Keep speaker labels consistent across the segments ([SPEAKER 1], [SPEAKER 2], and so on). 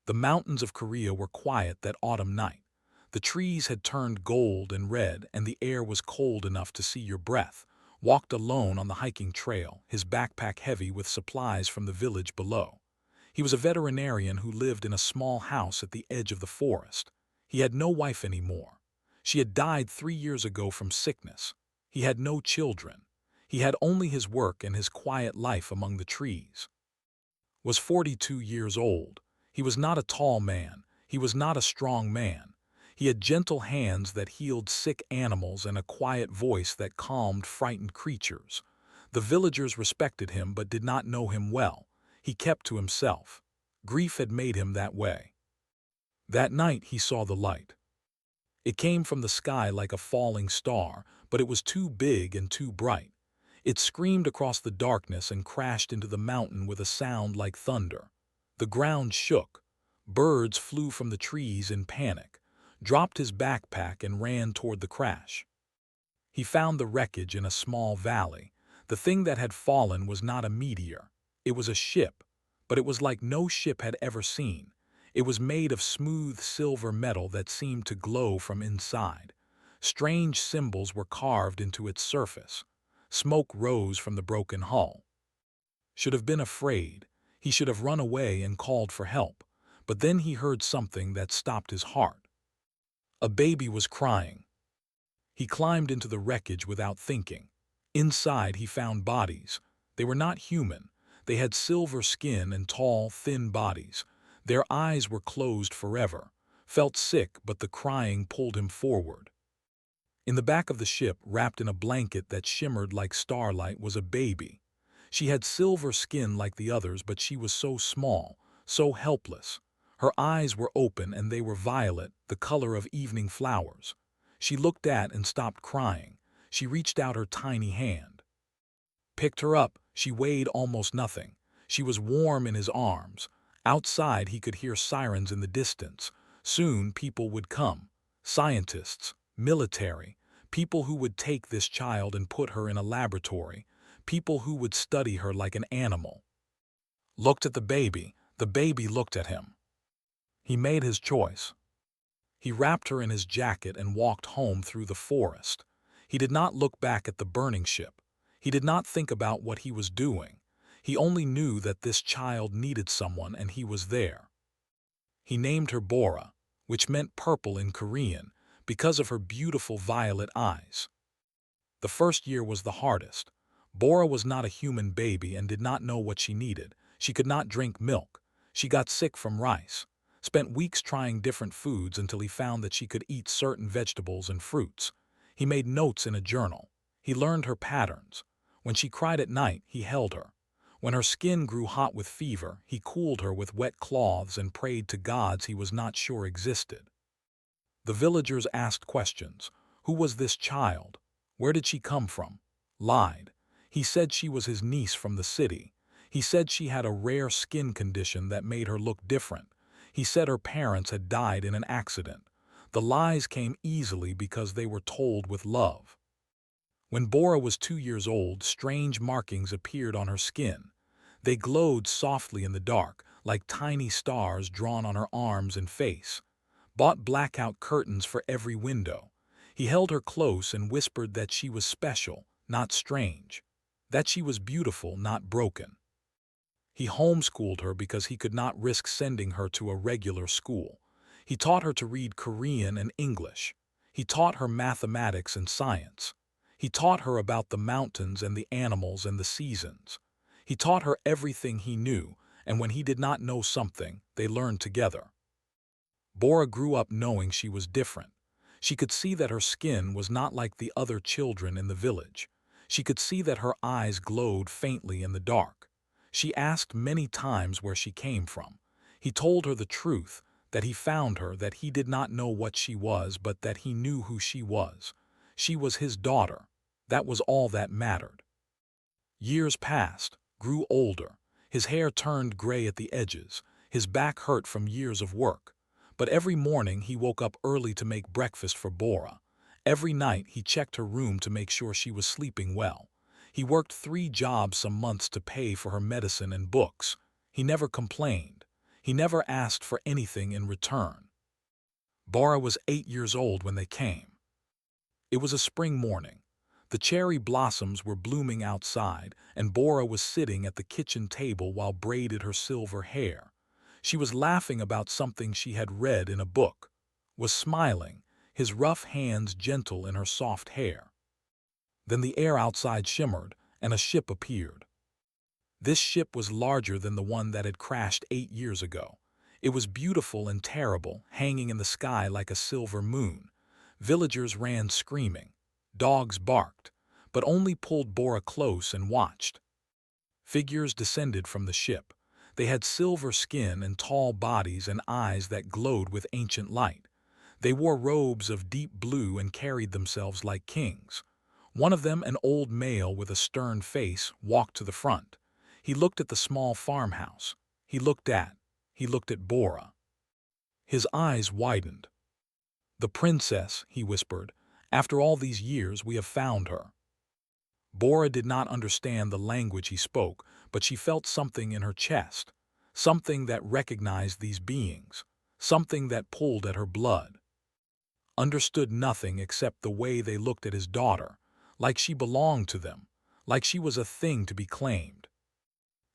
[SPEAKER 1] The mountains of Korea were quiet that autumn night. The trees had turned gold and red, and the air was cold enough to see your breath. Walked alone on the hiking trail, his backpack heavy with supplies from the village below. He was a veterinarian who lived in a small house at the edge of the forest. He had no wife anymore. She had died 3 years ago from sickness. He had no children. He had only his work and his quiet life among the trees. Was 42 years old. He was not a tall man. He was not a strong man. He had gentle hands that healed sick animals and a quiet voice that calmed frightened creatures. The villagers respected him but did not know him well. He kept to himself. Grief had made him that way. That night he saw the light. It came from the sky like a falling star, but it was too big and too bright. It screamed across the darkness and crashed into the mountain with a sound like thunder. The ground shook. Birds flew from the trees in panic, dropped his backpack and ran toward the crash. He found the wreckage in a small valley. The thing that had fallen was not a meteor. It was a ship, but it was like no ship had ever seen. It was made of smooth silver metal that seemed to glow from inside. Strange symbols were carved into its surface. Smoke rose from the broken hull. Should have been afraid. He should have run away and called for help. But then he heard something that stopped his heart. A baby was crying. He climbed into the wreckage without thinking. Inside he found bodies. They were not human. They had silver skin and tall, thin bodies. Their eyes were closed forever. Felt sick, but the crying pulled him forward. In the back of the ship, wrapped in a blanket that shimmered like starlight, was a baby. She had silver skin like the others, but she was so small, so helpless. Her eyes were open and they were violet, the color of evening flowers. She looked at and stopped crying. She reached out her tiny hand. Picked her up. She weighed almost nothing. She was warm in his arms. Outside he could hear sirens in the distance. Soon people would come. Scientists, military, people who would take this child and put her in a laboratory, people who would study her like an animal. Looked at the baby looked at him. He made his choice. He wrapped her in his jacket and walked home through the forest. He did not look back at the burning ship. He did not think about what he was doing. He only knew that this child needed someone and he was there. He named her Bora, which meant purple in Korean, because of her beautiful violet eyes. The first year was the hardest. Bora was not a human baby and did not know what she needed. She could not drink milk. She got sick from rice. Spent weeks trying different foods until he found that she could eat certain vegetables and fruits. He made notes in a journal. He learned her patterns. When she cried at night, he held her. When her skin grew hot with fever, he cooled her with wet cloths and prayed to gods he was not sure existed. The villagers asked questions. Who was this child? Where did she come from? Lied. He said she was his niece from the city. He said she had a rare skin condition that made her look different. He said her parents had died in an accident. The lies came easily because they were told with love. When Bora was 2 years old, strange markings appeared on her skin. They glowed softly in the dark, like tiny stars drawn on her arms and face. Bought blackout curtains for every window. He held her close and whispered that she was special, not strange. That she was beautiful, not broken. He homeschooled her because he could not risk sending her to a regular school. He taught her to read Korean and English. He taught her mathematics and science. He taught her about the mountains and the animals and the seasons. He taught her everything he knew, and when he did not know something, they learned together. Bora grew up knowing she was different. She could see that her skin was not like the other children in the village. She could see that her eyes glowed faintly in the dark. She asked many times where she came from. He told her the truth, that he found her, that he did not know what she was, but that he knew who she was. She was his daughter. That was all that mattered. Years passed, grew older. His hair turned gray at the edges. His back hurt from years of work. But every morning he woke up early to make breakfast for Bora. Every night he checked her room to make sure she was sleeping well. He worked 3 jobs some months to pay for her medicine and books. He never complained. He never asked for anything in return. Bora was 8 years old when they came. It was a spring morning. The cherry blossoms were blooming outside, and Bora was sitting at the kitchen table while braided her silver hair. She was laughing about something she had read in a book, was smiling, his rough hands gentle in her soft hair. Then the air outside shimmered, and a ship appeared. This ship was larger than the one that had crashed 8 years ago. It was beautiful and terrible, hanging in the sky like a silver moon. Villagers ran screaming. Dogs barked, but only pulled Bora close and watched. Figures descended from the ship. They had silver skin and tall bodies and eyes that glowed with ancient light. They wore robes of deep blue and carried themselves like kings. One of them, an old male with a stern face, walked to the front. He looked at the small farmhouse. He looked at Bora. His eyes widened. "The princess," he whispered. "After all these years, we have found her." Bora did not understand the language he spoke, but she felt something in her chest, something that recognized these beings, something that pulled at her blood. Understood nothing except the way they looked at his daughter, like she belonged to them, like she was a thing to be claimed.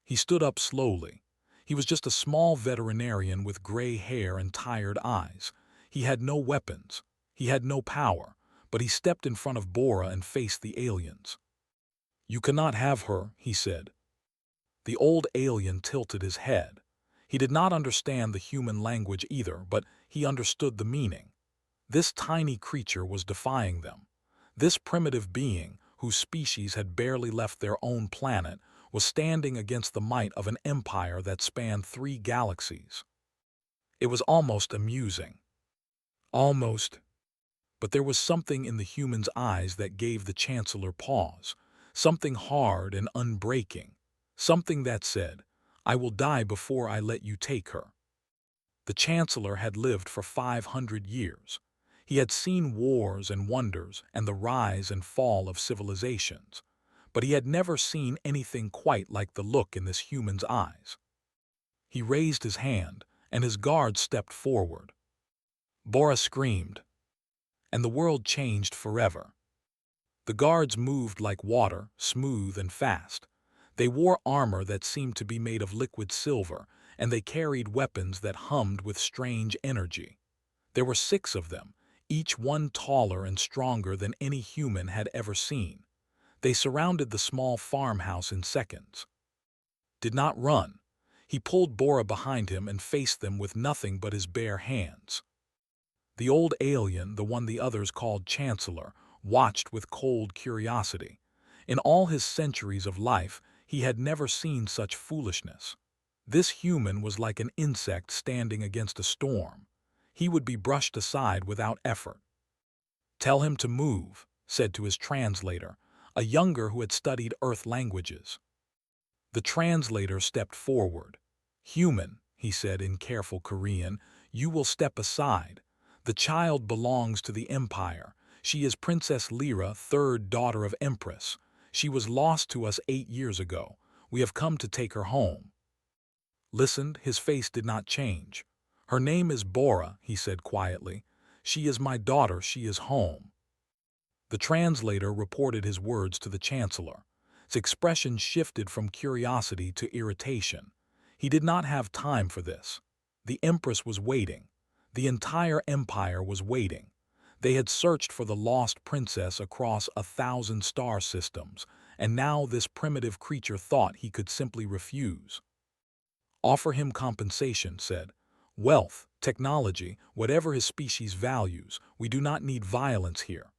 [SPEAKER 1] He stood up slowly. He was just a small veterinarian with gray hair and tired eyes. He had no weapons. He had no power, but he stepped in front of Bora and faced the aliens. "You cannot have her," he said. The old alien tilted his head. He did not understand the human language either, but he understood the meaning. This tiny creature was defying them. This primitive being, whose species had barely left their own planet, was standing against the might of an empire that spanned 3 galaxies. It was almost amusing. Almost. But there was something in the human's eyes that gave the Chancellor pause, something hard and unbreaking, something that said, "I will die before I let you take her." The Chancellor had lived for 500 years. He had seen wars and wonders and the rise and fall of civilizations, but he had never seen anything quite like the look in this human's eyes. He raised his hand, and his guard stepped forward. Bora screamed, and the world changed forever. The guards moved like water, smooth and fast. They wore armor that seemed to be made of liquid silver, and they carried weapons that hummed with strange energy. There were 6 of them, each one taller and stronger than any human had ever seen. They surrounded the small farmhouse in seconds. Did not run. He pulled Bora behind him and faced them with nothing but his bare hands. The old alien, the one the others called Chancellor, watched with cold curiosity. In all his centuries of life, he had never seen such foolishness. This human was like an insect standing against a storm. He would be brushed aside without effort. "Tell him to move," said to his translator, a younger who had studied Earth languages. The translator stepped forward. "Human," he said in careful Korean, "you will step aside. The child belongs to the Empire. She is Princess Lyra, 3rd daughter of Empress. She was lost to us 8 years ago. We have come to take her home." Listened, his face did not change. "Her name is Bora," he said quietly. "She is my daughter, she is home." The translator reported his words to the Chancellor. His expression shifted from curiosity to irritation. He did not have time for this. The Empress was waiting. The entire empire was waiting. They had searched for the lost princess across 1,000 star systems, and now this primitive creature thought he could simply refuse. "Offer him compensation," said. "Wealth, technology, whatever his species values, we do not need violence here."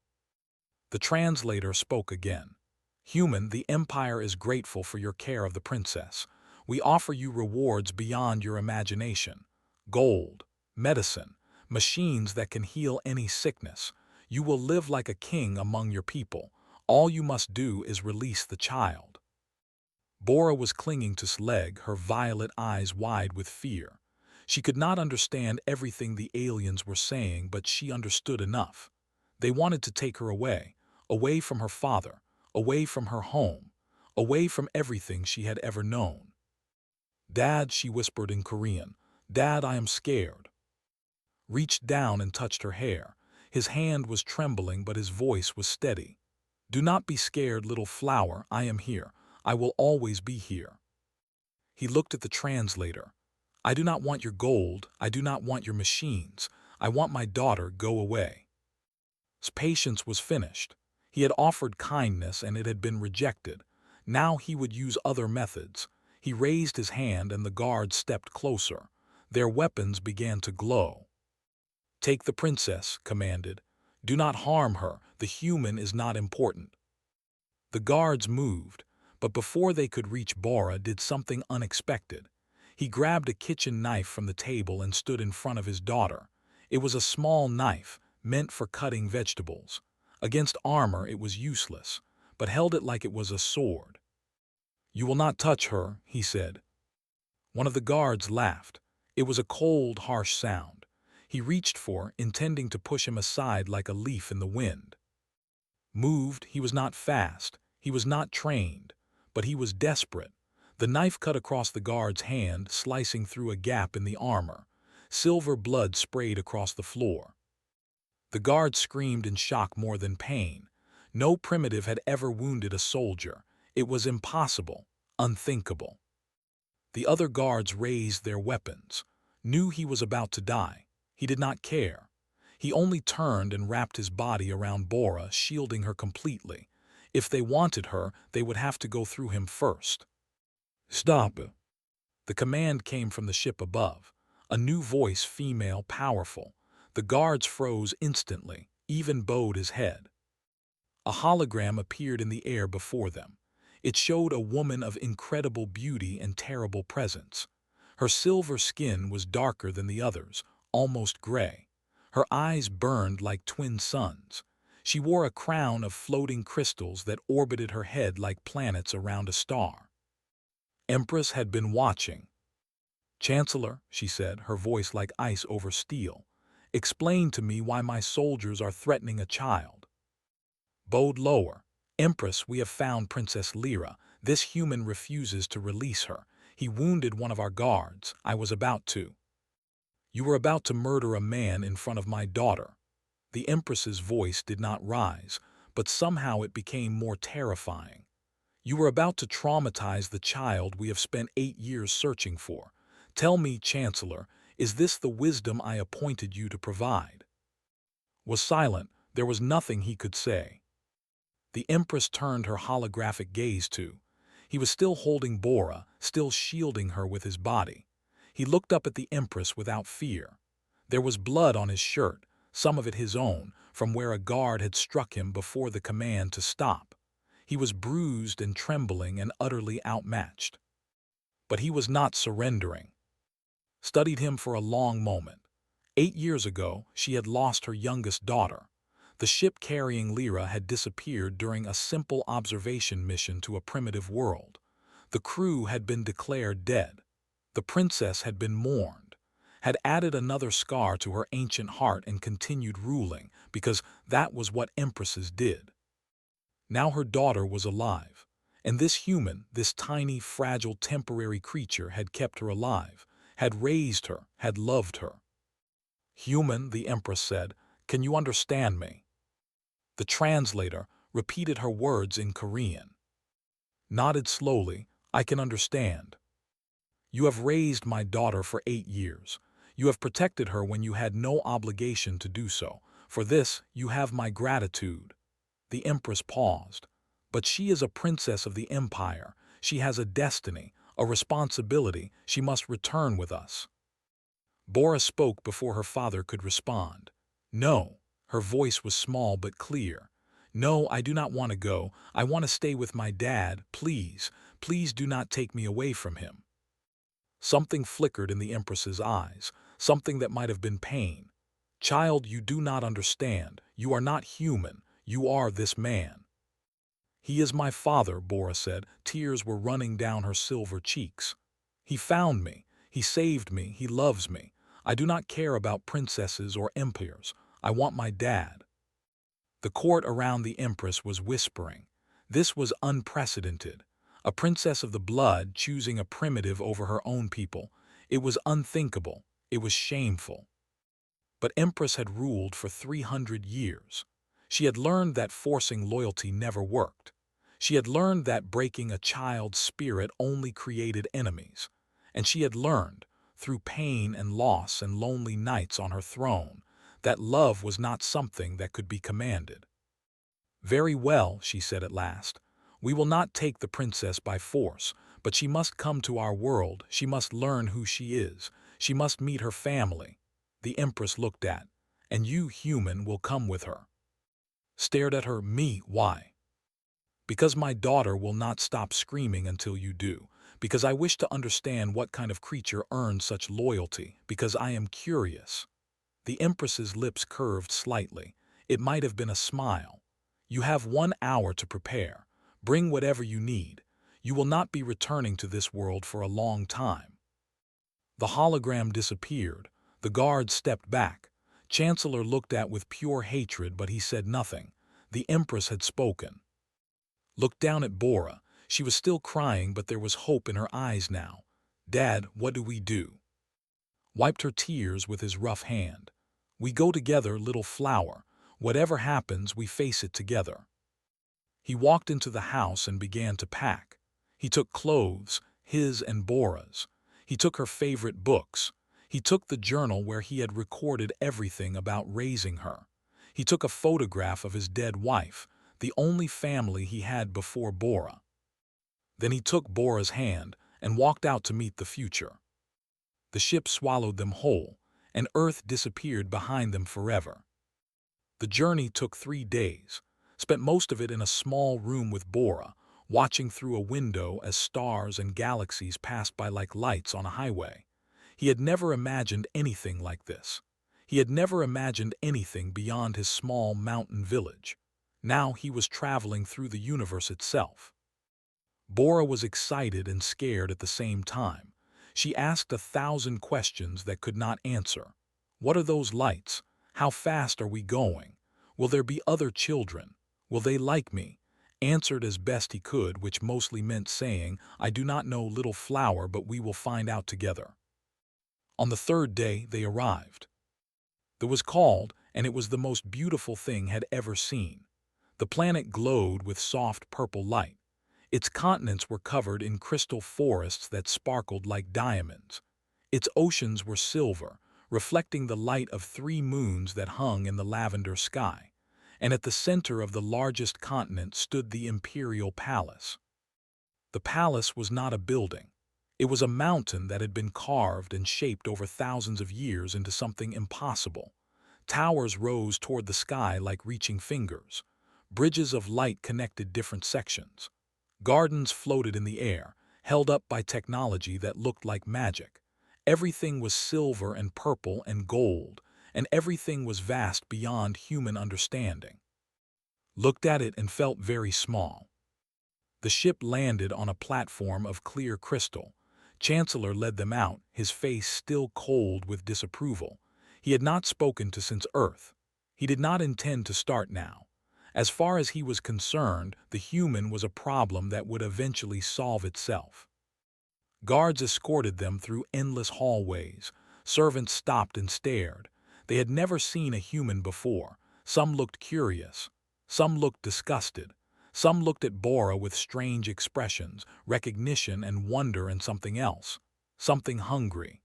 [SPEAKER 1] The translator spoke again. "Human, the Empire is grateful for your care of the princess. We offer you rewards beyond your imagination. Gold, medicine, machines that can heal any sickness. You will live like a king among your people. All you must do is release the child." Bora was clinging to his leg, her violet eyes wide with fear. She could not understand everything the aliens were saying, but she understood enough. They wanted to take her away, away from her father, away from her home, away from everything she had ever known. "Dad," she whispered in Korean, "Dad, I am scared." Reached down and touched her hair. His hand was trembling, but his voice was steady. "Do not be scared, little flower. I am here. I will always be here." He looked at the translator. "I do not want your gold. I do not want your machines. I want my daughter. Go away." His patience was finished. He had offered kindness and it had been rejected. Now he would use other methods. He raised his hand and the guards stepped closer. Their weapons began to glow. "Take the princess," commanded. "Do not harm her. The human is not important." The guards moved, but before they could reach Bora did something unexpected. He grabbed a kitchen knife from the table and stood in front of his daughter. It was a small knife, meant for cutting vegetables. Against armor it was useless, but held it like it was a sword. "You will not touch her," he said. One of the guards laughed. It was a cold, harsh sound. He reached for, intending to push him aside like a leaf in the wind. Moved, he was not fast, he was not trained, but he was desperate. The knife cut across the guard's hand, slicing through a gap in the armor. Silver blood sprayed across the floor. The guard screamed in shock more than pain. No primitive had ever wounded a soldier. It was impossible, unthinkable. The other guards raised their weapons, knew he was about to die. He did not care. He only turned and wrapped his body around Bora, shielding her completely. If they wanted her, they would have to go through him first. "Stop!" The command came from the ship above. A new voice, female, powerful. The guards froze instantly, even bowed his head. A hologram appeared in the air before them. It showed a woman of incredible beauty and terrible presence. Her silver skin was darker than the others, almost gray. Her eyes burned like twin suns. She wore a crown of floating crystals that orbited her head like planets around a star. Empress had been watching. "Chancellor," she said, her voice like ice over steel, "explain to me why my soldiers are threatening a child." Bowed lower. "Empress, we have found Princess Lyra. This human refuses to release her. He wounded one of our guards. I was about to." "You were about to murder a man in front of my daughter." The Empress's voice did not rise, but somehow it became more terrifying. "You were about to traumatize the child we have spent 8 years searching for. Tell me, Chancellor, is this the wisdom I appointed you to provide?" Was silent. There was nothing he could say. The Empress turned her holographic gaze to. He was still holding Bora, still shielding her with his body. He looked up at the Empress without fear. There was blood on his shirt, some of it his own, from where a guard had struck him before the command to stop. He was bruised and trembling and utterly outmatched. But he was not surrendering. Studied him for a long moment. 8 years ago, she had lost her youngest daughter. The ship carrying Lyra had disappeared during a simple observation mission to a primitive world. The crew had been declared dead. The princess had been mourned, had added another scar to her ancient heart and continued ruling, because that was what empresses did. Now her daughter was alive, and this human, this tiny, fragile, temporary creature had kept her alive, had raised her, had loved her. "Human," the Empress said, "can you understand me?" The translator repeated her words in Korean. Nodded slowly. "I can understand. You have raised my daughter for 8 years. You have protected her when you had no obligation to do so. For this, you have my gratitude." The Empress paused. "But she is a princess of the Empire. She has a destiny, a responsibility. She must return with us." Bora spoke before her father could respond. "No." Her voice was small but clear. "No, I do not want to go. I want to stay with my dad. Please, please do not take me away from him." Something flickered in the Empress's eyes, something that might have been pain. "Child, you do not understand. You are not human. You are this man." "He is my father," Bora said. Tears were running down her silver cheeks. "He found me. He saved me. He loves me. I do not care about princesses or empires. I want my dad." The court around the Empress was whispering. This was unprecedented. A princess of the blood choosing a primitive over her own people. It was unthinkable. It was shameful. But Empress had ruled for 300 years. She had learned that forcing loyalty never worked. She had learned that breaking a child's spirit only created enemies. And she had learned, through pain and loss and lonely nights on her throne, that love was not something that could be commanded. "Very well," she said at last. "We will not take the princess by force, but she must come to our world, she must learn who she is, she must meet her family." The Empress looked at, "And you, human, will come with her." Stared at her. "Me, why?" "Because my daughter will not stop screaming until you do. Because I wish to understand what kind of creature earns such loyalty. Because I am curious." The Empress's lips curved slightly. It might have been a smile. "You have 1 hour to prepare. Bring whatever you need. You will not be returning to this world for a long time." The hologram disappeared. The guard stepped back. Chancellor looked at with pure hatred, but he said nothing. The Empress had spoken. Looked down at Bora. She was still crying, but there was hope in her eyes now. "Dad, what do we do?" Wiped her tears with his rough hand. "We go together, little flower. Whatever happens, we face it together." He walked into the house and began to pack. He took clothes, his and Bora's. He took her favorite books. He took the journal where he had recorded everything about raising her. He took a photograph of his dead wife, the only family he had before Bora. Then he took Bora's hand and walked out to meet the future. The ship swallowed them whole, and Earth disappeared behind them forever. The journey took 3 days, spent most of it in a small room with Bora, watching through a window as stars and galaxies passed by like lights on a highway. He had never imagined anything like this. He had never imagined anything beyond his small mountain village. Now he was traveling through the universe itself. Bora was excited and scared at the same time. She asked 1,000 questions that could not answer. What are those lights? How fast are we going? Will there be other children? Will they like me? Answered as best he could, which mostly meant saying, "I do not know, little flower, but we will find out together." On the 3rd day, they arrived. It was called, and it was the most beautiful thing had ever seen. The planet glowed with soft purple light. Its continents were covered in crystal forests that sparkled like diamonds. Its oceans were silver, reflecting the light of 3 moons that hung in the lavender sky. And at the center of the largest continent stood the imperial palace. The palace was not a building. It was a mountain that had been carved and shaped over thousands of years into something impossible. Towers rose toward the sky like reaching fingers. Bridges of light connected different sections. Gardens floated in the air, held up by technology that looked like magic. Everything was silver and purple and gold, and everything was vast beyond human understanding. Looked at it and felt very small. The ship landed on a platform of clear crystal. Chancellor led them out, his face still cold with disapproval. He had not spoken to since Earth. He did not intend to start now. As far as he was concerned, the human was a problem that would eventually solve itself. Guards escorted them through endless hallways. Servants stopped and stared. They had never seen a human before. Some looked curious. Some looked disgusted. Some looked at Bora with strange expressions, recognition and wonder and something else. Something hungry.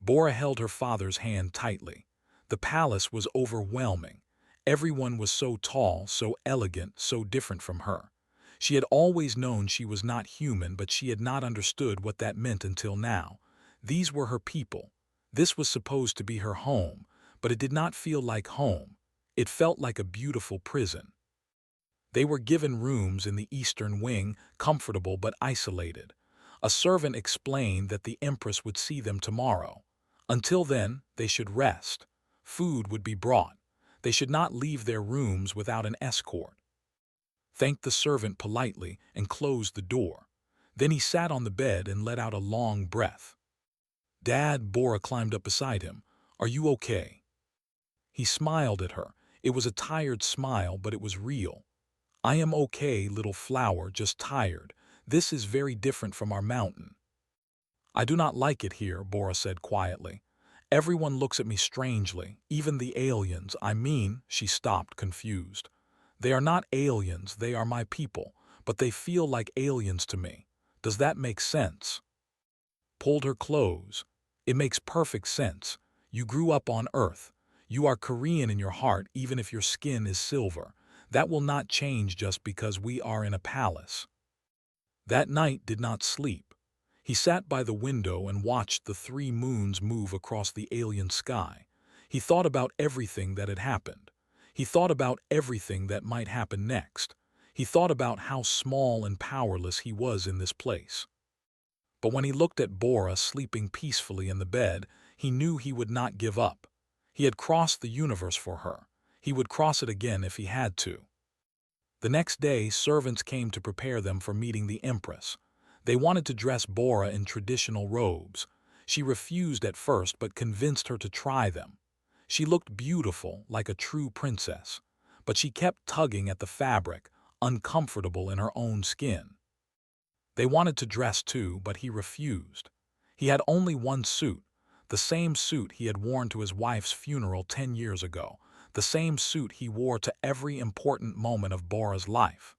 [SPEAKER 1] Bora held her father's hand tightly. The palace was overwhelming. Everyone was so tall, so elegant, so different from her. She had always known she was not human, but she had not understood what that meant until now. These were her people. This was supposed to be her home, but it did not feel like home. It felt like a beautiful prison. They were given rooms in the eastern wing, comfortable but isolated. A servant explained that the Empress would see them tomorrow. Until then, they should rest. Food would be brought. They should not leave their rooms without an escort. Thanked the servant politely and closed the door. Then he sat on the bed and let out a long breath. "Dad," Bora climbed up beside him. "Are you okay?" He smiled at her. It was a tired smile, but it was real. "I am okay, little flower, just tired. This is very different from our mountain." I do not like it here, Bora said quietly. Everyone looks at me strangely, even the aliens. I mean, she stopped, confused. They are not aliens, they are my people, but they feel like aliens to me. Does that make sense? Pulled her clothes. It makes perfect sense. You grew up on Earth. You are Korean in your heart even if your skin is silver. That will not change just because we are in a palace. That night did not sleep. He sat by the window and watched the 3 moons move across the alien sky. He thought about everything that had happened. He thought about everything that might happen next. He thought about how small and powerless he was in this place. But when he looked at Bora sleeping peacefully in the bed, he knew he would not give up. He had crossed the universe for her. He would cross it again if he had to. The next day, servants came to prepare them for meeting the Empress. They wanted to dress Bora in traditional robes. She refused at first but convinced her to try them. She looked beautiful, like a true princess. But she kept tugging at the fabric, uncomfortable in her own skin. They wanted to dress too, but he refused. He had only one suit, the same suit he had worn to his wife's funeral 10 years ago, the same suit he wore to every important moment of Bora's life.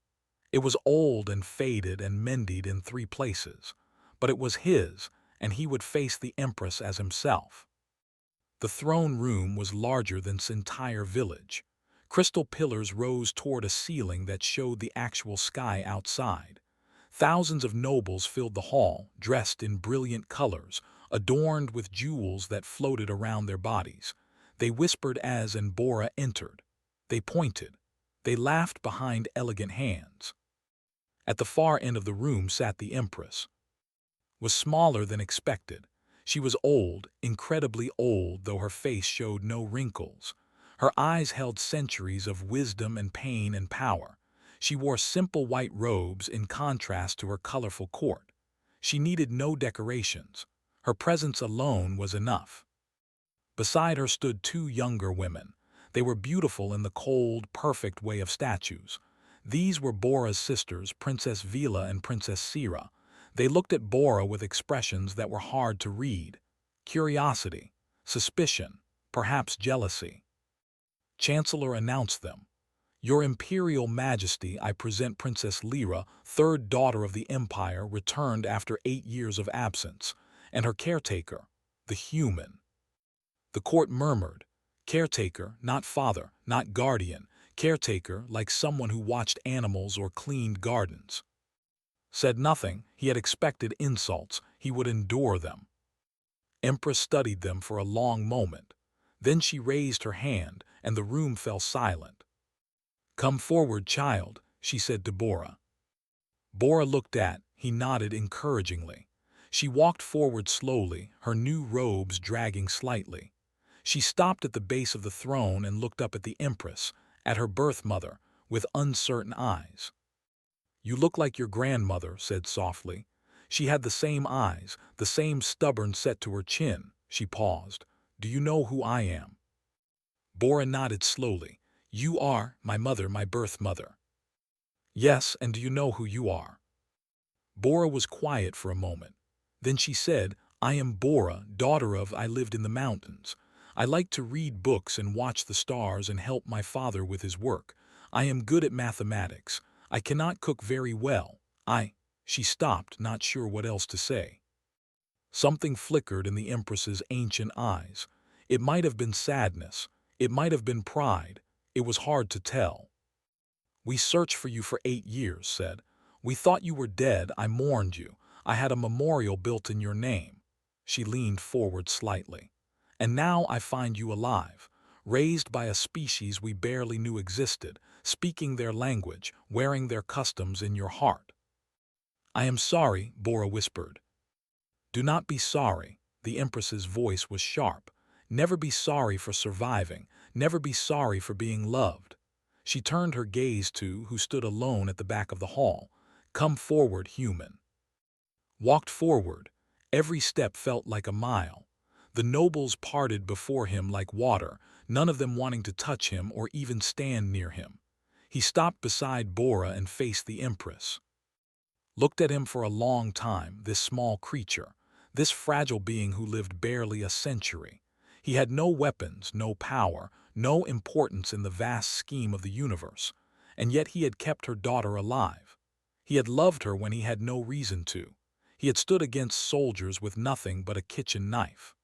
[SPEAKER 1] It was old and faded and mended in 3 places, but it was his, and he would face the Empress as himself. The throne room was larger than this entire village. Crystal pillars rose toward a ceiling that showed the actual sky outside. Thousands of nobles filled the hall, dressed in brilliant colors, adorned with jewels that floated around their bodies. They whispered as Bora entered. They pointed. They laughed behind elegant hands. At the far end of the room sat the Empress. Was smaller than expected. She was old, incredibly old, though her face showed no wrinkles. Her eyes held centuries of wisdom and pain and power. She wore simple white robes in contrast to her colorful court. She needed no decorations. Her presence alone was enough. Beside her stood 2 younger women. They were beautiful in the cold, perfect way of statues. These were Bora's sisters, Princess Vila and Princess Sira. They looked at Bora with expressions that were hard to read. Curiosity, suspicion, perhaps jealousy. Chancellor announced them. Your Imperial Majesty, I present Princess Lyra, 3rd daughter of the Empire, returned after 8 years of absence, and her caretaker, the human. The court murmured, caretaker, not father, not guardian, caretaker like someone who watched animals or cleaned gardens. Said nothing, he had expected insults, he would endure them. Empress studied them for a long moment. Then she raised her hand, and the room fell silent. Come forward, child, she said to Bora. Bora looked he nodded encouragingly. She walked forward slowly, her new robes dragging slightly. She stopped at the base of the throne and looked up at the Empress, at her birth mother, with uncertain eyes. You look like your grandmother, said softly. She had the same eyes, the same stubborn set to her chin. She paused. Do you know who I am? Bora nodded slowly. You are my mother, my birth mother. Yes, and do you know who you are? Bora was quiet for a moment. Then she said, I am Bora, daughter of I lived in the mountains. I like to read books and watch the stars and help my father with his work. I am good at mathematics. I cannot cook very well. She stopped, not sure what else to say. Something flickered in the Empress's ancient eyes. It might have been sadness. It might have been pride. It was hard to tell. We searched for you for 8 years, said. We thought you were dead. I mourned you. I had a memorial built in your name. She leaned forward slightly. And now I find you alive, raised by a species we barely knew existed, speaking their language, wearing their customs in your heart. I am sorry, Bora whispered. Do not be sorry. The Empress's voice was sharp. Never be sorry for surviving. Never be sorry for being loved. She turned her gaze to who stood alone at the back of the hall. Come forward, human. Walked forward. Every step felt like a mile. The nobles parted before him like water, none of them wanting to touch him or even stand near him. He stopped beside Bora and faced the Empress. Looked at him for a long time, this small creature. This fragile being who lived barely a century. He had no weapons, no power, no importance in the vast scheme of the universe, and yet he had kept her daughter alive. He had loved her when he had no reason to. He had stood against soldiers with nothing but a kitchen knife.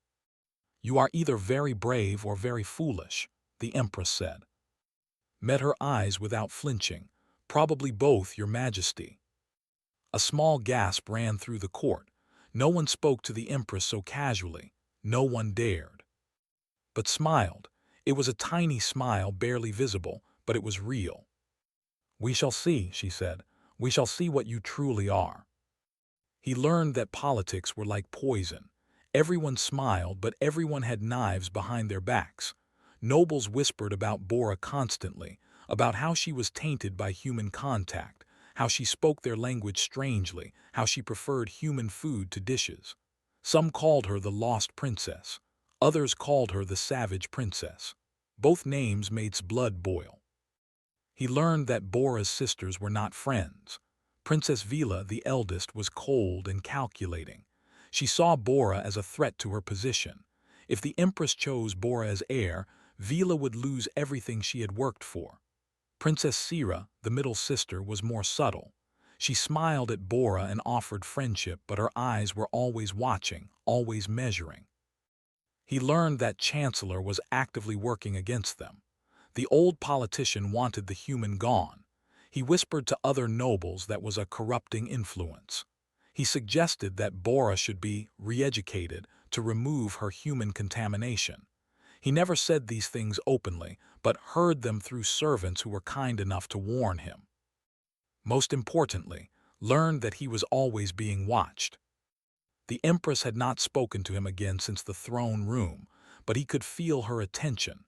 [SPEAKER 1] "You are either very brave or very foolish," the Empress said. Met her eyes without flinching. "Probably both, Your Majesty." A small gasp ran through the court. No one spoke to the Empress so casually. No one dared. But smiled. It was a tiny smile, barely visible, but it was real. "We shall see," she said. "We shall see what you truly are." He learned that politics were like poison. Everyone smiled, but everyone had knives behind their backs. Nobles whispered about Bora constantly, about how she was tainted by human contact, how she spoke their language strangely, how she preferred human food to dishes. Some called her the Lost Princess. Others called her the Savage Princess. Both names made blood boil. He learned that Bora's sisters were not friends. Princess Vila, the eldest, was cold and calculating. She saw Bora as a threat to her position. If the Empress chose Bora as heir, Vila would lose everything she had worked for. Princess Sira, the middle sister, was more subtle. She smiled at Bora and offered friendship, but her eyes were always watching, always measuring. He learned that Chancellor was actively working against them. The old politician wanted the human gone. He whispered to other nobles that was a corrupting influence. He suggested that Bora should be re-educated to remove her human contamination. He never said these things openly, but heard them through servants who were kind enough to warn him. Most importantly, learned that he was always being watched. The Empress had not spoken to him again since the throne room, but he could feel her attention.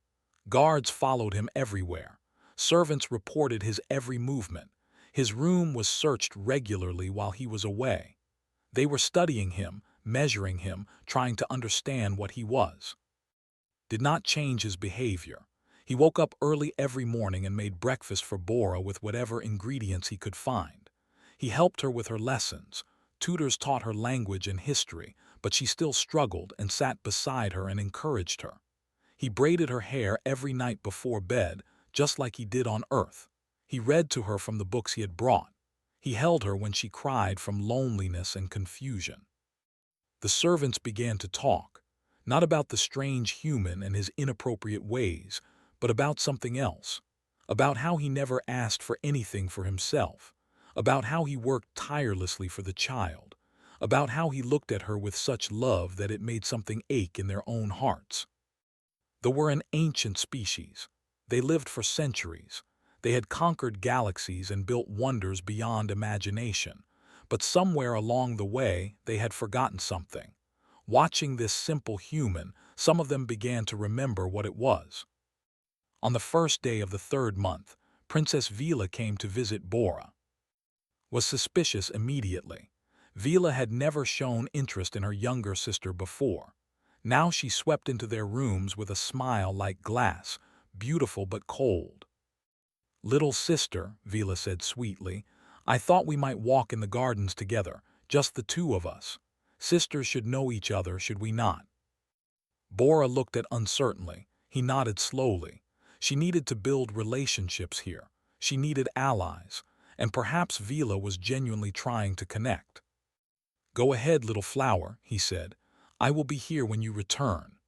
[SPEAKER 1] Guards followed him everywhere. Servants reported his every movement. His room was searched regularly while he was away. They were studying him, measuring him, trying to understand what he was. Did not change his behavior. He woke up early every morning and made breakfast for Bora with whatever ingredients he could find. He helped her with her lessons. Tutors taught her language and history, but she still struggled and sat beside her and encouraged her. He braided her hair every night before bed, just like he did on Earth. He read to her from the books he had brought. He held her when she cried from loneliness and confusion. The servants began to talk, not about the strange human and his inappropriate ways, but about something else, about how he never asked for anything for himself, about how he worked tirelessly for the child, about how he looked at her with such love that it made something ache in their own hearts. They were an ancient species. They lived for centuries. They had conquered galaxies and built wonders beyond imagination. But somewhere along the way, they had forgotten something. Watching this simple human, some of them began to remember what it was. On the first day of the third month, Princess Vila came to visit Bora. Was suspicious immediately. Vila had never shown interest in her younger sister before. Now she swept into their rooms with a smile like glass, beautiful but cold. "Little sister," Vila said sweetly, "I thought we might walk in the gardens together, just the two of us. Sisters should know each other, should we not?" Bora looked at uncertainly. He nodded slowly. She needed to build relationships here. She needed allies, and perhaps Vila was genuinely trying to connect. "Go ahead, little flower," he said. "I will be here when you return."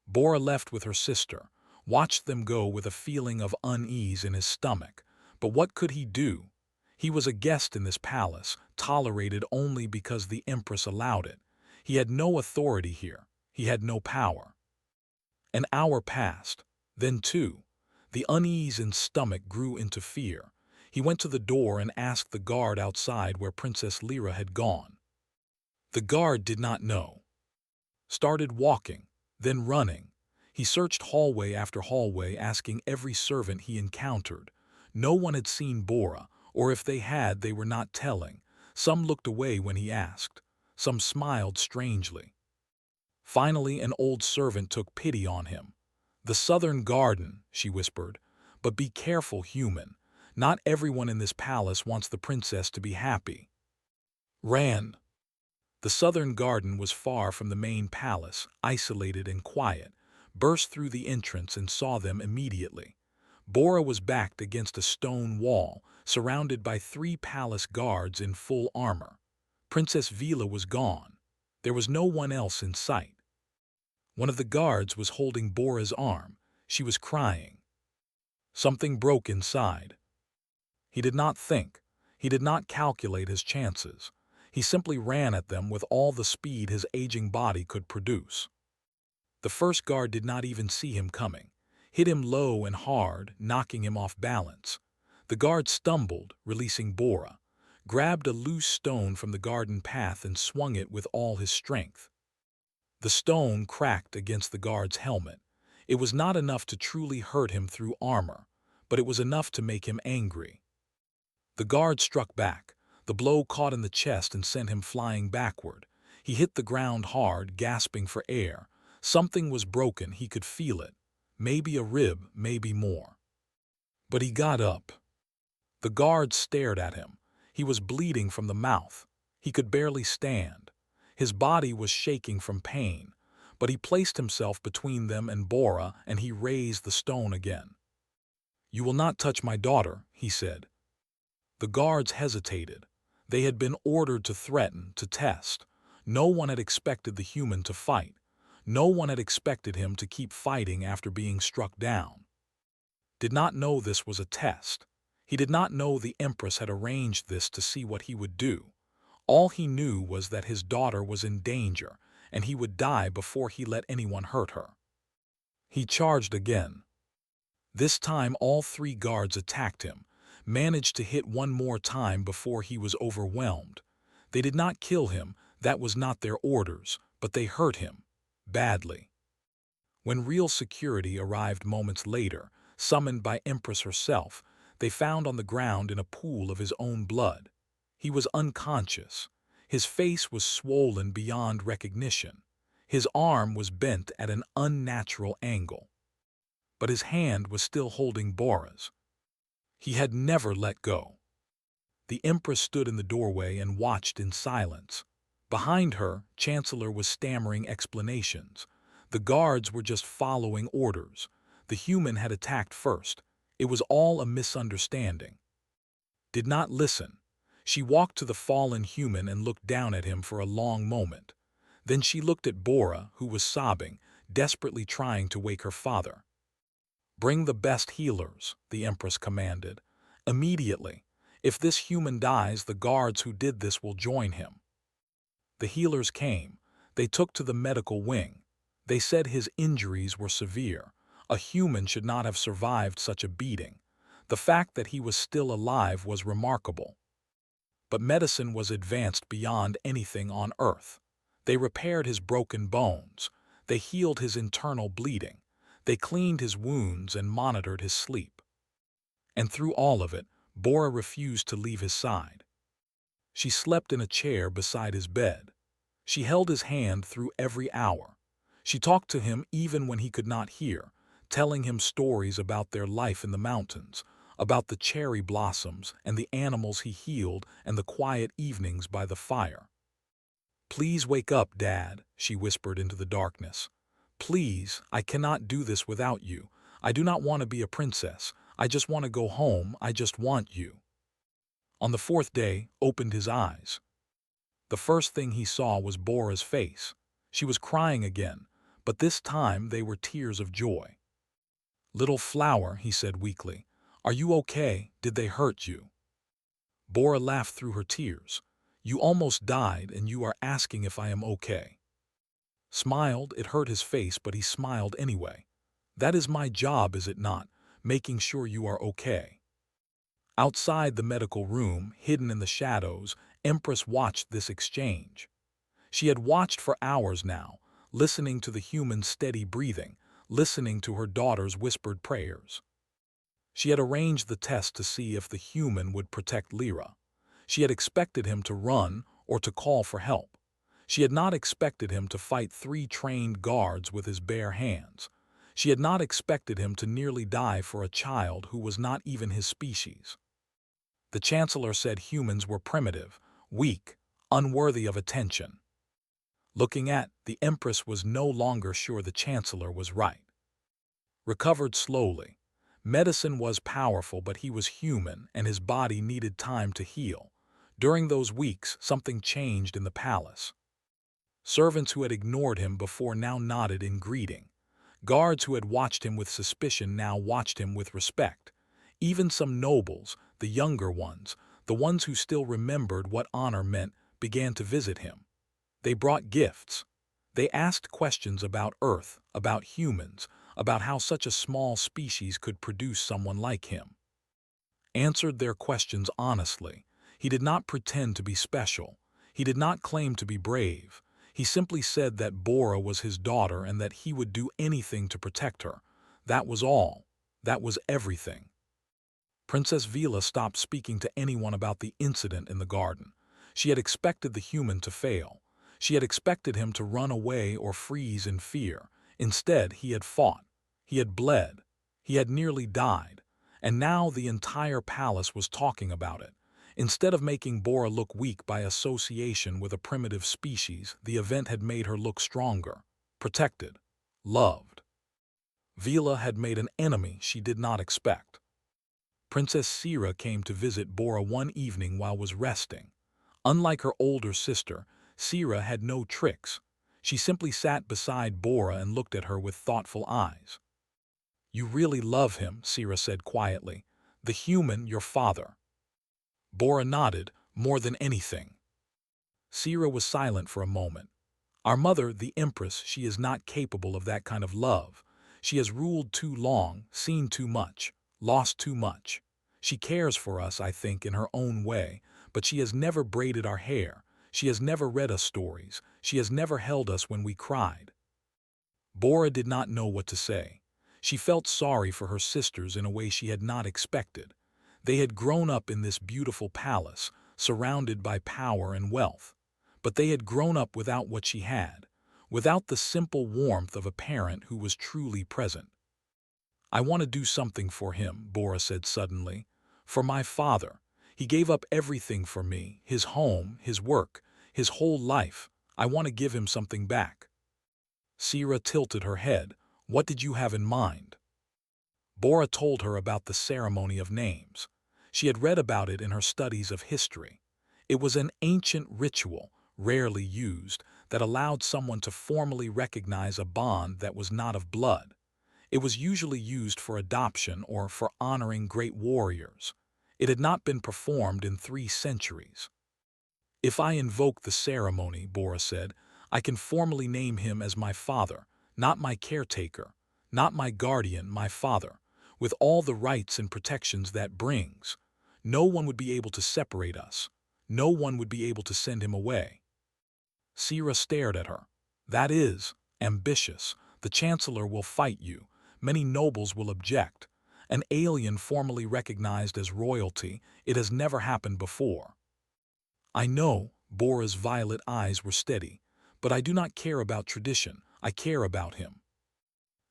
[SPEAKER 1] Bora left with her sister, watched them go with a feeling of unease in his stomach. But what could he do? He was a guest in this palace, tolerated only because the Empress allowed it. He had no authority here. He had no power. An hour passed. Then two. The unease in stomach grew into fear. He went to the door and asked the guard outside where Princess Lyra had gone. The guard did not know. Started walking, then running. He searched hallway after hallway, asking every servant he encountered. No one had seen Bora, or if they had, they were not telling. Some looked away when he asked. Some smiled strangely. Finally, an old servant took pity on him. "The southern garden," she whispered. "But be careful, human. Not everyone in this palace wants the princess to be happy." Ran. The southern garden was far from the main palace, isolated and quiet, burst through the entrance and saw them immediately. Bora was backed against a stone wall, surrounded by 3 palace guards in full armor. Princess Vila was gone. There was no one else in sight. One of the guards was holding Bora's arm. She was crying. Something broke inside. He did not think. He did not calculate his chances. He simply ran at them with all the speed his aging body could produce. The first guard did not even see him coming, hit him low and hard, knocking him off balance. The guard stumbled, releasing Bora, grabbed a loose stone from the garden path and swung it with all his strength. The stone cracked against the guard's helmet. It was not enough to truly hurt him through armor, but it was enough to make him angry. The guard struck back. The blow caught in the chest and sent him flying backward. He hit the ground hard, gasping for air. Something was broken, he could feel it. Maybe a rib, maybe more. But he got up. The guard stared at him. He was bleeding from the mouth. He could barely stand. His body was shaking from pain, but he placed himself between them and Bora, and he raised the stone again. "You will not touch my daughter," he said. The guards hesitated. They had been ordered to threaten, to test. No one had expected the human to fight. No one had expected him to keep fighting after being struck down. Did not know this was a test. He did not know the Empress had arranged this to see what he would do. All he knew was that his daughter was in danger, and he would die before he let anyone hurt her. He charged again. This time all 3 guards attacked him, managed to hit one more time before he was overwhelmed. They did not kill him, that was not their orders, but they hurt him, badly. When real security arrived moments later, summoned by Empress herself, they found on the ground in a pool of his own blood. He was unconscious. His face was swollen beyond recognition. His arm was bent at an unnatural angle. But his hand was still holding Bora's. He had never let go. The Empress stood in the doorway and watched in silence. Behind her, Chancellor was stammering explanations. The guards were just following orders. The human had attacked first. It was all a misunderstanding. Did not listen. She walked to the fallen human and looked down at him for a long moment. Then she looked at Bora, who was sobbing, desperately trying to wake her father. "Bring the best healers," the Empress commanded. "Immediately. If this human dies, the guards who did this will join him." The healers came. They took to the medical wing. They said his injuries were severe. A human should not have survived such a beating. The fact that he was still alive was remarkable. But medicine was advanced beyond anything on Earth. They repaired his broken bones. They healed his internal bleeding. They cleaned his wounds and monitored his sleep. And through all of it, Bora refused to leave his side. She slept in a chair beside his bed. She held his hand through every hour. She talked to him even when he could not hear, telling him stories about their life in the mountains, about the cherry blossoms and the animals he healed and the quiet evenings by the fire. "Please wake up, Dad," she whispered into the darkness. "Please, I cannot do this without you. I do not want to be a princess. I just want to go home. I just want you." On the 4th day, opened his eyes. The first thing he saw was Bora's face. She was crying again, but this time they were tears of joy. "Little flower," he said weakly, "are you okay? Did they hurt you?" Bora laughed through her tears. "You almost died, and you are asking if I am okay." Smiled, it hurt his face, but he smiled anyway. "That is my job, is it not? Making sure you are okay." Outside the medical room, hidden in the shadows, Empress watched this exchange. She had watched for hours now, listening to the human's steady breathing, listening to her daughter's whispered prayers. She had arranged the test to see if the human would protect Lyra. She had expected him to run or to call for help. She had not expected him to fight 3 trained guards with his bare hands. She had not expected him to nearly die for a child who was not even his species. The Chancellor said humans were primitive, weak, unworthy of attention. Looking at, the Empress was no longer sure the Chancellor was right. Recovered slowly. Medicine was powerful, but he was human, and his body needed time to heal. During those weeks, something changed in the palace. Servants who had ignored him before now nodded in greeting. Guards who had watched him with suspicion now watched him with respect. Even some nobles, the younger ones, the ones who still remembered what honor meant, began to visit him. They brought gifts. They asked questions about Earth, about humans, about how such a small species could produce someone like him. Answered their questions honestly. He did not pretend to be special. He did not claim to be brave. He simply said that Bora was his daughter and that he would do anything to protect her. That was all. That was everything. Princess Vila stopped speaking to anyone about the incident in the garden. She had expected the human to fail. She had expected him to run away or freeze in fear. Instead, he had fought. He had bled. He had nearly died. And now the entire palace was talking about it. Instead of making Bora look weak by association with a primitive species, the event had made her look stronger, protected, loved. Vila had made an enemy she did not expect. Princess Sira came to visit Bora one evening while was resting. Unlike her older sister, Sira had no tricks. She simply sat beside Bora and looked at her with thoughtful eyes. "You really love him," Sira said quietly. "The human, your father." Bora nodded, "More than anything." Sira was silent for a moment. "Our mother, the Empress, she is not capable of that kind of love. She has ruled too long, seen too much, lost too much. She cares for us, I think, in her own way, but she has never braided our hair. She has never read us stories. She has never held us when we cried." Bora did not know what to say. She felt sorry for her sisters in a way she had not expected. They had grown up in this beautiful palace, surrounded by power and wealth. But they had grown up without what she had, without the simple warmth of a parent who was truly present. "I want to do something for him," Bora said suddenly. "For my father. He gave up everything for me, his home, his work, his whole life. I want to give him something back." Sira tilted her head. "What did you have in mind?" Bora told her about the ceremony of names. She had read about it in her studies of history. It was an ancient ritual, rarely used, that allowed someone to formally recognize a bond that was not of blood. It was usually used for adoption or for honoring great warriors. It had not been performed in 3 centuries. "If I invoke the ceremony," Bora said, "I can formally name him as my father, not my caretaker, not my guardian, my father, with all the rights and protections that brings. No one would be able to separate us. No one would be able to send him away." Sira stared at her. "That is ambitious. The Chancellor will fight you. Many nobles will object. An alien formally recognized as royalty, it has never happened before." "I know," Bora's violet eyes were steady, "but I do not care about tradition. I care about him."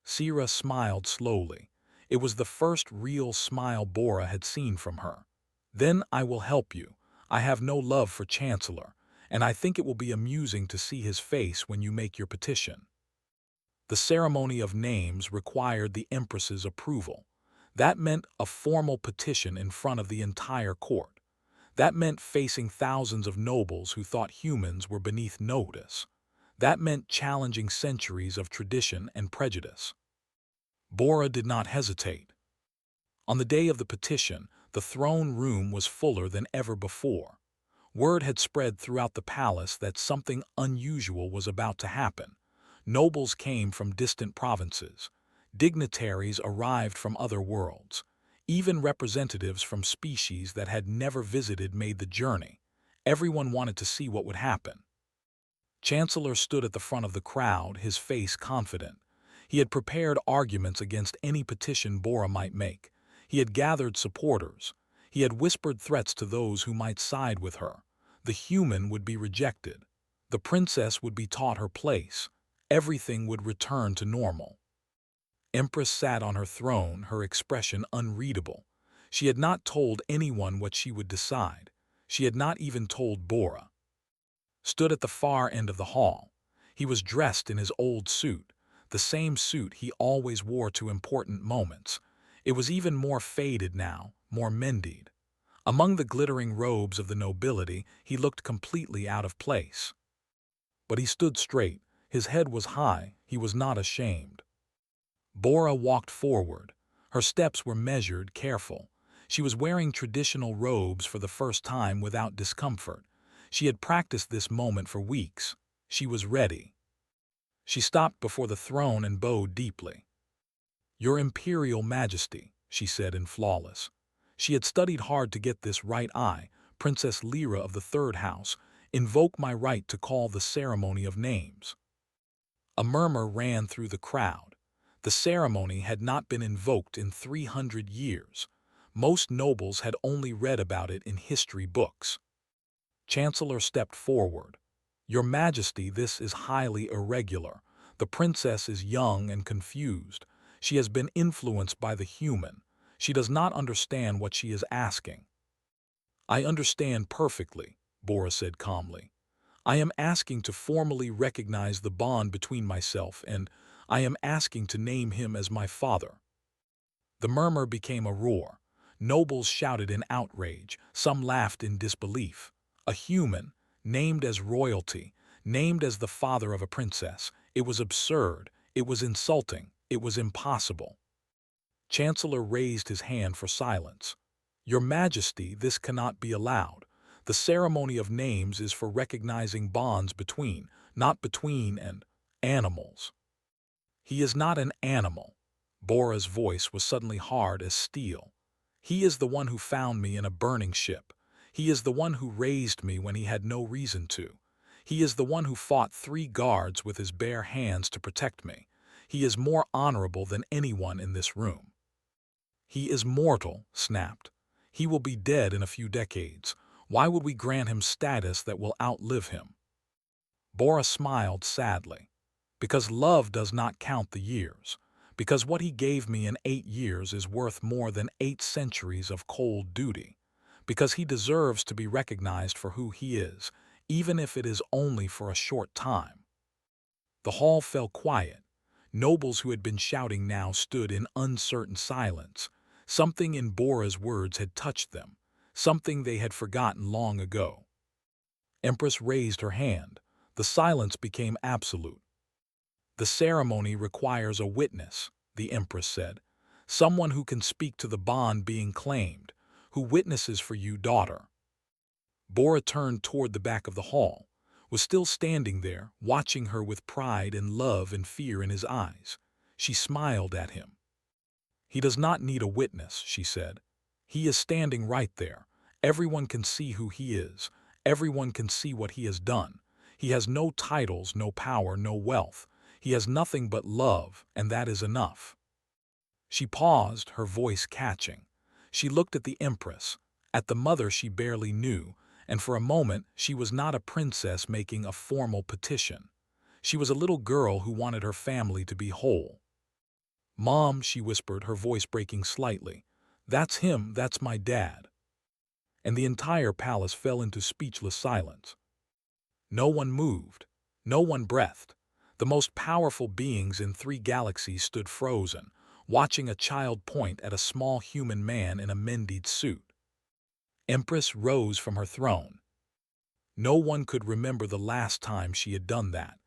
[SPEAKER 1] Sira smiled slowly. It was the first real smile Bora had seen from her. "Then I will help you. I have no love for Chancellor, and I think it will be amusing to see his face when you make your petition." The ceremony of names required the Empress's approval. That meant a formal petition in front of the entire court. That meant facing thousands of nobles who thought humans were beneath notice. That meant challenging centuries of tradition and prejudice. Bora did not hesitate. On the day of the petition, the throne room was fuller than ever before. Word had spread throughout the palace that something unusual was about to happen. Nobles came from distant provinces. Dignitaries arrived from other worlds. Even representatives from species that had never visited made the journey. Everyone wanted to see what would happen. Chancellor stood at the front of the crowd, his face confident. He had prepared arguments against any petition Bora might make. He had gathered supporters. He had whispered threats to those who might side with her. The human would be rejected. The princess would be taught her place. Everything would return to normal. Empress sat on her throne, her expression unreadable. She had not told anyone what she would decide. She had not even told Bora. Stood at the far end of the hall. He was dressed in his old suit, the same suit he always wore to important moments. It was even more faded now, more mendied. Among the glittering robes of the nobility, he looked completely out of place. But he stood straight, his head was high, he was not ashamed. Bora walked forward. Her steps were measured, careful. She was wearing traditional robes for the first time without discomfort. She had practiced this moment for weeks. She was ready. She stopped before the throne and bowed deeply. "Your Imperial Majesty," she said in flawless. She had studied hard to get this right. I, Princess Lyra of the Third House, invoke my right to call the ceremony of names. A murmur ran through the crowd. The ceremony had not been invoked in 300 years. Most nobles had only read about it in history books. Chancellor stepped forward. "Your Majesty, this is highly irregular. The princess is young and confused. She has been influenced by the human. She does not understand what she is asking." "I understand perfectly," Bora said calmly. "I am asking to formally recognize the bond between myself and I am asking to name him as my father." The murmur became a roar. Nobles shouted in outrage, some laughed in disbelief. A human, named as royalty, named as the father of a princess. It was absurd, it was insulting, it was impossible. Chancellor raised his hand for silence. "Your Majesty, this cannot be allowed. The ceremony of names is for recognizing bonds between, not between and animals." "He is not an animal." Bora's voice was suddenly hard as steel. "He is the one who found me in a burning ship. He is the one who raised me when he had no reason to. He is the one who fought 3 guards with his bare hands to protect me. He is more honorable than anyone in this room." "He is mortal," snapped. "He will be dead in a few decades. Why would we grant him status that will outlive him?" Bora smiled sadly. "Because love does not count the years. Because what he gave me in 8 years is worth more than 8 centuries of cold duty. Because he deserves to be recognized for who he is, even if it is only for a short time." The hall fell quiet. Nobles who had been shouting now stood in uncertain silence. Something in Bora's words had touched them, something they had forgotten long ago. Empress raised her hand. The silence became absolute. "The ceremony requires a witness," the Empress said. "Someone who can speak to the bond being claimed, who witnesses for you, daughter." Bora turned toward the back of the hall, was still standing there, watching her with pride and love and fear in his eyes. She smiled at him. "He does not need a witness," she said. "He is standing right there. Everyone can see who he is. Everyone can see what he has done. He has no titles, no power, no wealth. He has nothing but love, and that is enough." She paused, her voice catching. She looked at the Empress, at the mother she barely knew, and for a moment she was not a princess making a formal petition. She was a little girl who wanted her family to be whole. "Mom," she whispered, her voice breaking slightly. "That's him, that's my dad." And the entire palace fell into speechless silence. No one moved. No one breathed. The most powerful beings in 3 galaxies stood frozen, watching a child point at a small human man in a mendied suit. Empress rose from her throne. No one could remember the last time she had done that.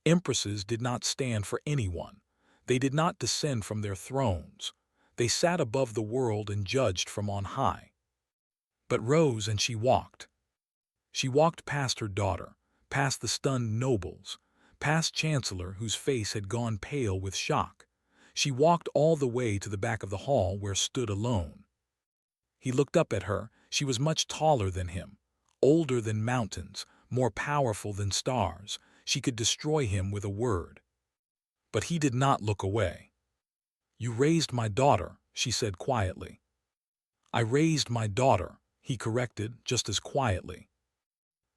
[SPEAKER 1] Empresses did not stand for anyone. They did not descend from their thrones. They sat above the world and judged from on high. But rose and she walked. She walked past her daughter, past the stunned nobles, past Chancellor whose face had gone pale with shock. She walked all the way to the back of the hall where stood alone. He looked up at her. She was much taller than him, older than mountains, more powerful than stars. She could destroy him with a word. But he did not look away. "You raised my daughter," she said quietly. "I raised my daughter," he corrected just as quietly.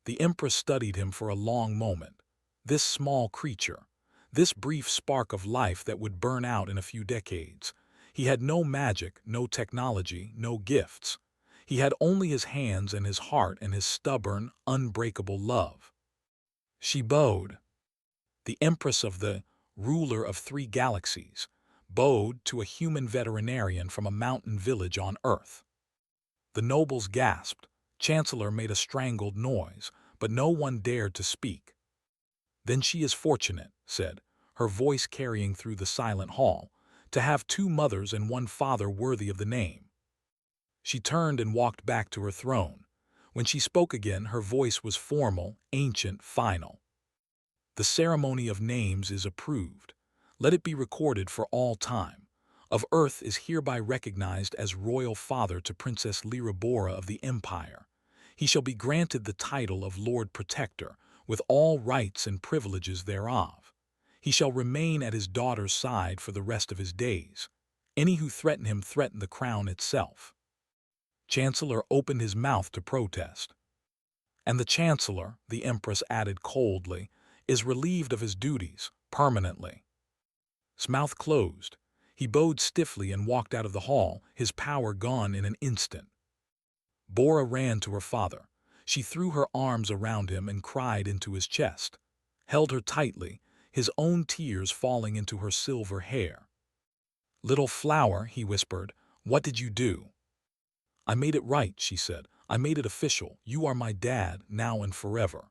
[SPEAKER 1] The Empress studied him for a long moment. This small creature, this brief spark of life that would burn out in a few decades. He had no magic, no technology, no gifts. He had only his hands and his heart and his stubborn, unbreakable love. She bowed. the empress of the ruler of 3 galaxies, bowed to a human veterinarian from a mountain village on Earth. The nobles gasped. Chancellor made a strangled noise, but no one dared to speak. "Then she is fortunate," said, her voice carrying through the silent hall, "to have 2 mothers and 1 father worthy of the name." She turned and walked back to her throne. When she spoke again, her voice was formal, ancient, final. "The ceremony of names is approved. Let it be recorded for all time. Of Earth is hereby recognized as royal father to Princess Lirabora of the Empire. He shall be granted the title of Lord Protector, with all rights and privileges thereof. He shall remain at his daughter's side for the rest of his days. Any who threaten him threaten the crown itself." Chancellor opened his mouth to protest. "And the Chancellor," the Empress added coldly, "is relieved of his duties, permanently." His mouth closed. He bowed stiffly and walked out of the hall, his power gone in an instant. Bora ran to her father. She threw her arms around him and cried into his chest, held her tightly, his own tears falling into her silver hair. "Little flower," he whispered, "what did you do?" "I made it right," she said. "I made it official. You are my dad, now and forever."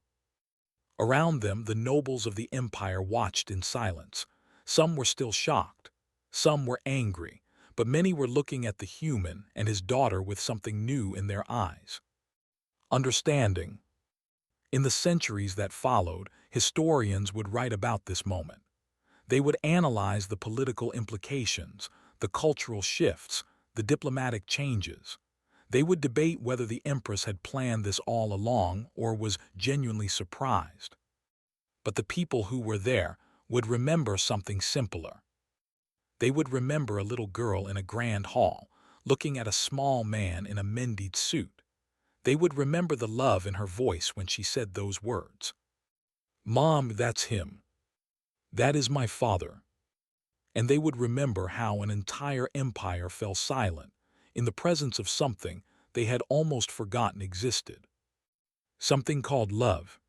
[SPEAKER 1] Around them, the nobles of the empire watched in silence. Some were still shocked. Some were angry, but many were looking at the human and his daughter with something new in their eyes. Understanding. In the centuries that followed, historians would write about this moment. They would analyze the political implications, the cultural shifts, the diplomatic changes. They would debate whether the Empress had planned this all along or was genuinely surprised. But the people who were there would remember something simpler. They would remember a little girl in a grand hall, looking at a small man in a mended suit. They would remember the love in her voice when she said those words. "Mom, that's him. That is my father." And they would remember how an entire empire fell silent in the presence of something they had almost forgotten existed. Something called love.